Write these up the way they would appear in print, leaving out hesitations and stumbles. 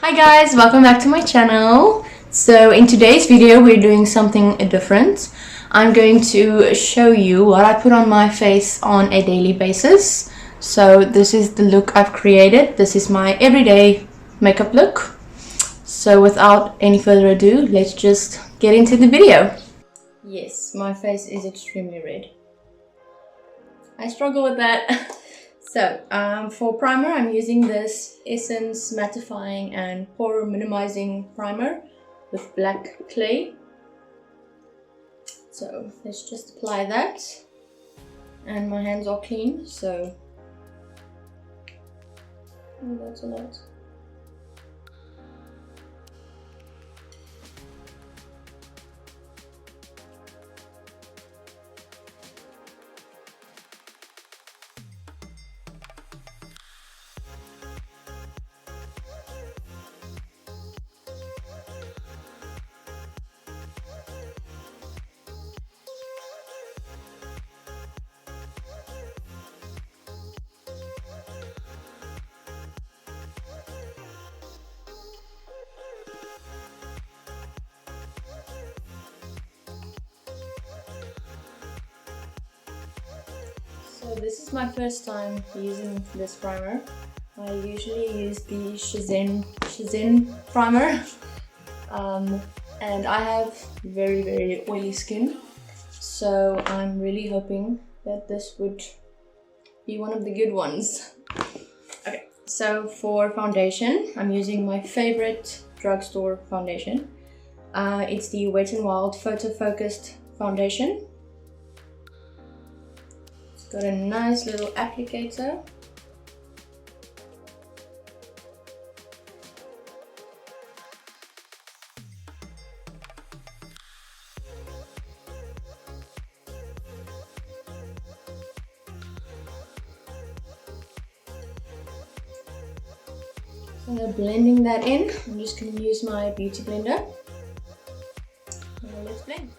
Hi guys, welcome back to my channel. So in today's video we're doing something different. I'm going to show you what I put on my face on a daily basis. So this is the look I've created. This is my everyday makeup look. So without any further ado, let's just get into the video. Yes, my face is extremely red. I struggle with that. So, for primer, I'm using this Essence Mattifying and Pore Minimizing Primer with black clay. So, let's just apply that. And my hands are clean, so... Oh, that's a lot. So this is my first time using this primer. I usually use the Shazam primer, and I have very oily skin, so I'm really hoping that this would be one of the good ones. Okay, so for foundation, I'm using my favorite drugstore foundation. It's the Wet n Wild Photo Focused foundation. Got a nice little applicator. So blending that in, I'm just going to use my beauty blender. Now let's blend.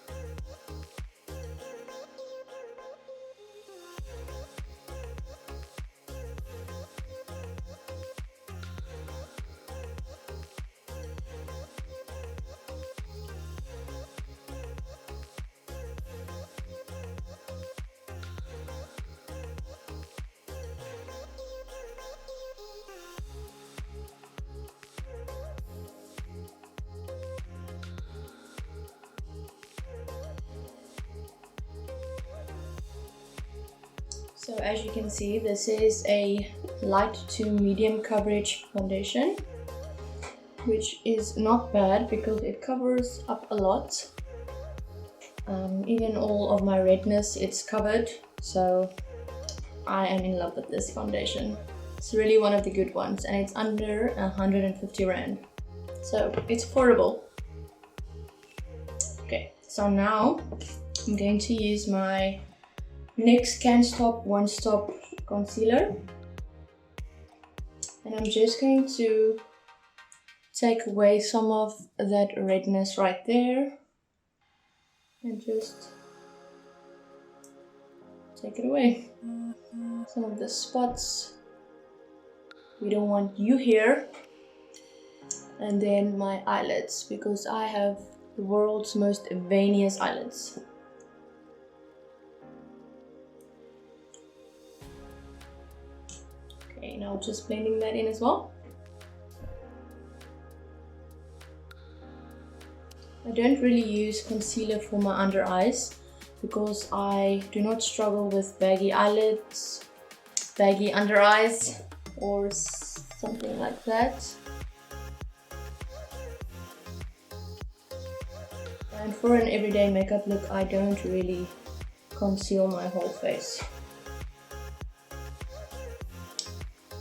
So as you can see, this is a light to medium coverage foundation, which is not bad because it covers up a lot. Even all of my redness, it's covered, so I am in love with this foundation. It's really one of the good ones, and it's under 150 Rand, so it's affordable. Okay, so now I'm going to use my NYX Can Stop One Stop Concealer, and I'm just going to take away some of that redness right there and just take it away. Some of the spots, we don't want you here. And then my eyelids, because I have the world's most veiniest eyelids. Okay, now just blending that in as well. I don't really use concealer for my under eyes because I do not struggle with baggy eyelids, baggy under eyes, or something like that. And for an everyday makeup look, I don't really conceal my whole face.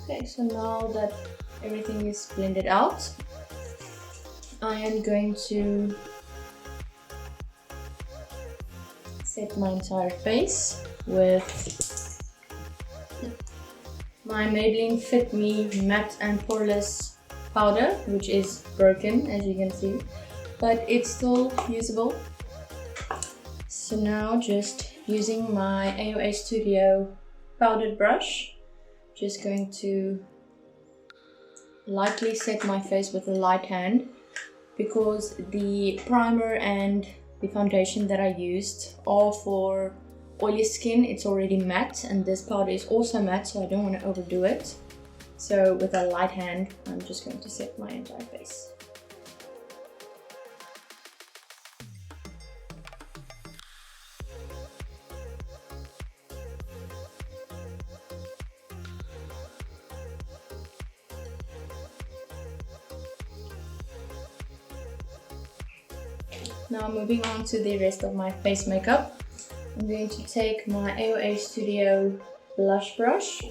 Okay, so now that everything is blended out, I am going to set my entire face with my Maybelline Fit Me Matte and Poreless powder, which is broken as you can see, but it's still usable. So now just using my AOA Studio powdered brush, just going to lightly set my face with a light hand because the primer and the foundation that I used are for oily skin. It's already matte and this powder is also matte, so I don't want to overdo it. So with a light hand, I'm just going to set my entire face. Now moving on to the rest of my face makeup, I'm going to take my AOA Studio blush brush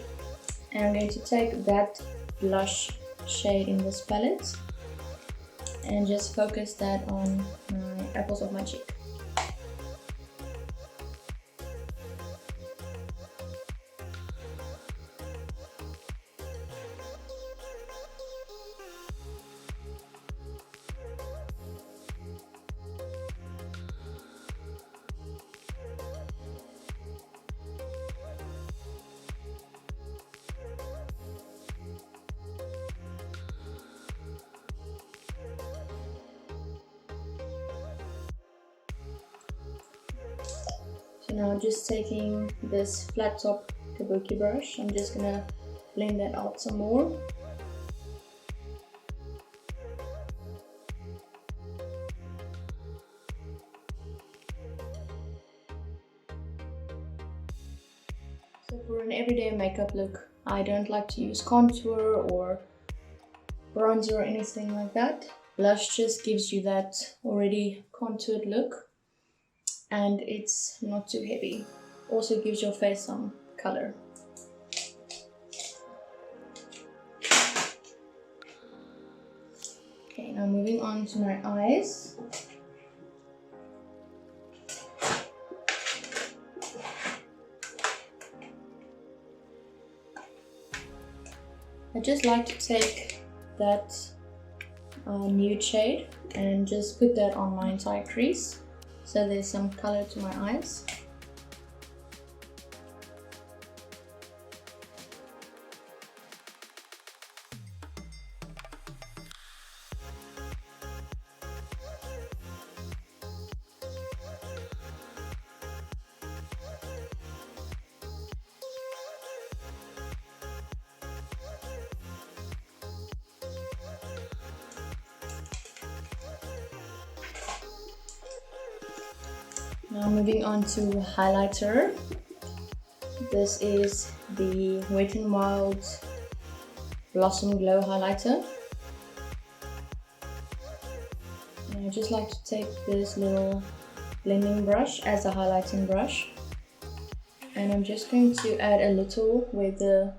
and I'm going to take that blush shade in this palette and just focus that on my apples of my cheek. So now just taking this flat top kabuki brush, I'm just gonna blend that out some more. So for an everyday makeup look, I don't like to use contour or bronzer or anything like that. Blush just gives you that already contoured look and it's not too heavy. Also gives your face some color. Okay, now moving on to my eyes. I just like to take that nude shade and just put that on my entire crease so there's some color to my eyes. Now moving on to highlighter. This is the Wet n Wild Blossom Glow highlighter. And I just like to take this little blending brush as a highlighting brush. And I'm just going to add a little where the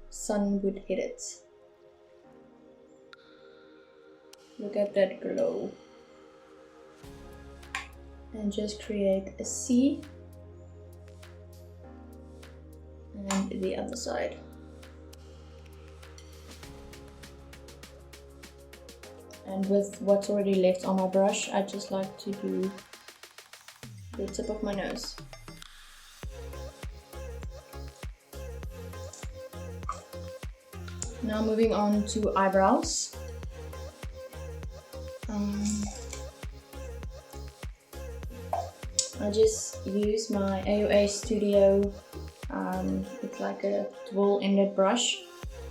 sun would hit it. Look at that glow. And just create a C and the other side. And with what's already left on my brush, I just like to do the tip of my nose. Now moving on to eyebrows. I just use my AOA Studio, it's like a dual-ended brush,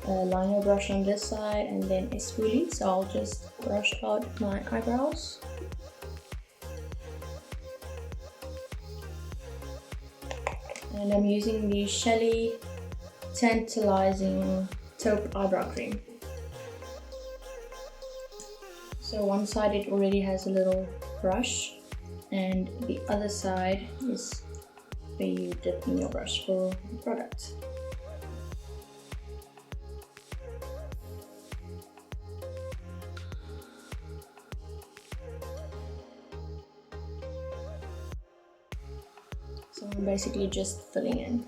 a liner brush on this side and then a spoolie, so I'll just brush out my eyebrows. And I'm using the Shelly Tantalizing Taupe Eyebrow Cream. So one side it already has a little brush and the other side is where you dip in your brush for the product. So I'm basically just filling in.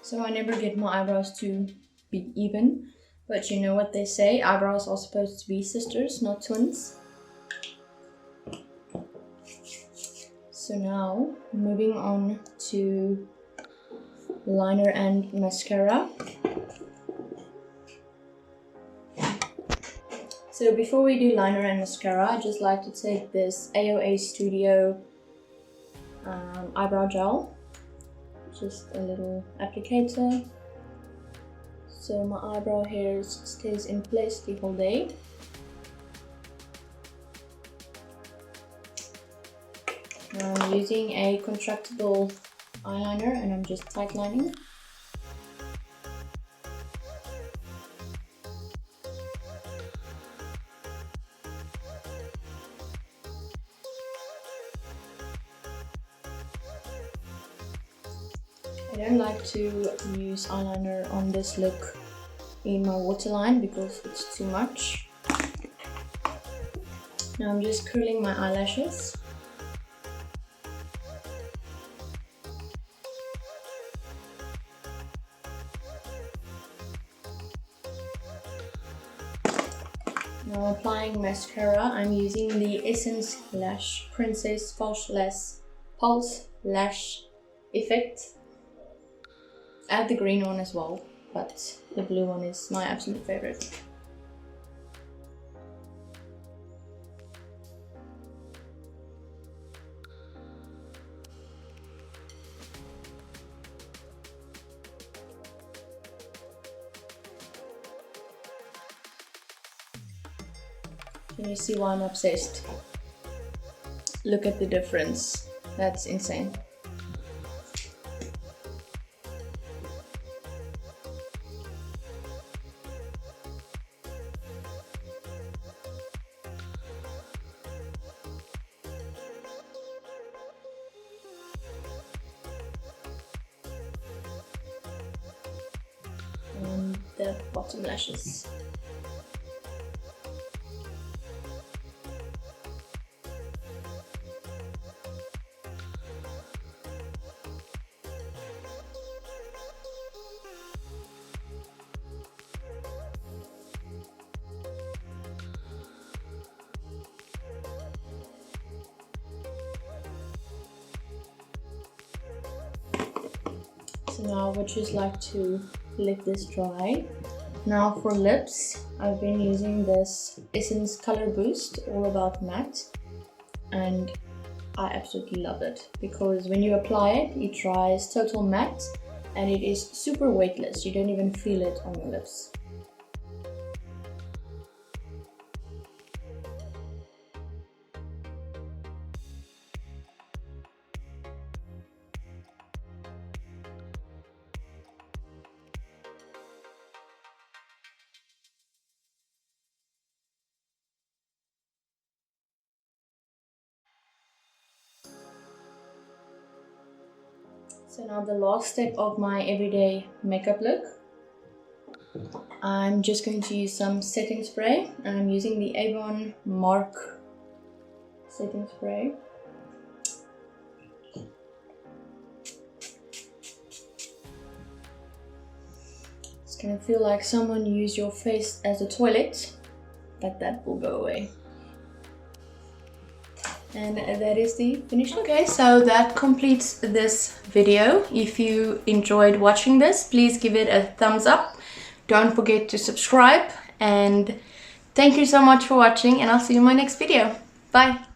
So I never get my eyebrows to be even, but you know what they say, eyebrows are supposed to be sisters, not twins. So now, moving on to liner and mascara. So before we do liner and mascara, I just like to take this AOA Studio eyebrow gel, just a little applicator, so my eyebrow hairs stays in place the whole day. Now I'm using a contractable eyeliner and I'm just tight lining. I don't like to use eyeliner on this look in my waterline because it's too much. Now I'm just curling my eyelashes. Now applying mascara, I'm using the Essence Lash Princess Pulse Lash Effect. Add the green one as well, but the blue one is my absolute favorite. Can you see why I'm obsessed? Look at the difference. That's insane. And the bottom lashes. So now I would just like to let this dry. Now for lips, I've been using this Essence Color Boost All About Matte, and I absolutely love it because when you apply it, it dries total matte and it is super weightless. You don't even feel it on your lips. So now the last step of my everyday makeup look. I'm just going to use some setting spray, and I'm using the Avon Mark setting spray. It's gonna feel like someone used your face as a toilet, but that will go away. And that is the finished look. Okay, so that completes this video. If you enjoyed watching this, please give it a thumbs up. Don't forget to subscribe, and thank you so much for watching, and I'll see you in my next video. Bye.